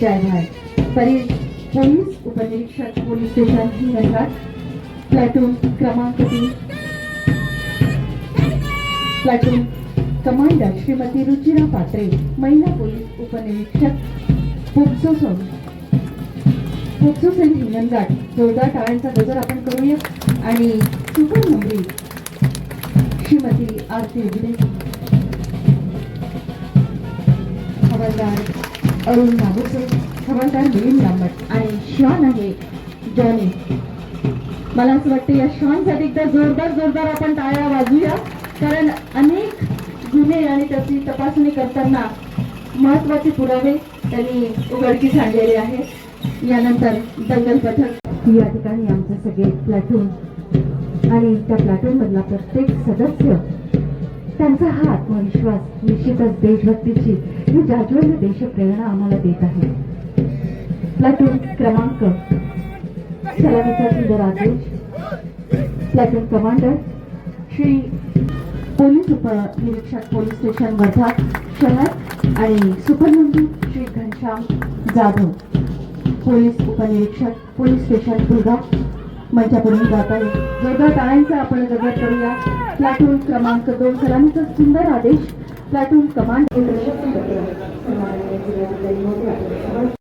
जयभार police उपनिरीक्षक police station Hinganghat platoon क्रमांक 3 platoon commander Shrimati Ruchira पात्रे महिला पोलीस उपनिरीक्षक पोक्सो सेल हिंगणघाट जोरदार टाळ्यांचा गजर आपण करूया आणि सुपर नंबरी श्रीमती आरती उगडे हवालदार अरुण नागोसे हवालदार मिलिंद लांबट आणि श्वान आहे जॉनी. मला असं वाटतं या श्वानसाठी एकदा जोरदार आपण टाळ्या वाजूया कारण अनेक गुन्हे आणि त्याची तपासणी करताना महत्वाचे पुरावे त्यांनी उघडकीस आणलेले आहेत. यानंतर दंगल पथक या ठिकाणी आमचे सगळे प्लाटून आणि त्या प्लाटून मधला प्रत्येक सदस्य त्यांचा हा आत्मविश्वास निश्चितच देशभक्तीची ही जाज्वल्य देशप्रेरणा आम्हाला देत आहे. प्लाटून क्रमांक सलामीचा सुंदर आदेश प्लाटून कमांडर श्री पोलीस उपनिरीक्षक पोलीस स्टेशन वर्धा शहर आणि सुपरनंदी श्री घनश्याम जाधव पोलीस उपनिरीक्षक पोलीस स्टेशन कुलगाव मंचापुढे जात आहे. जोरदार टाळ्यांचा आपण गजर करूया. प्लाटून क्रमांक 2 सलामीचा सुंदर आदेश प्लाटून कमांड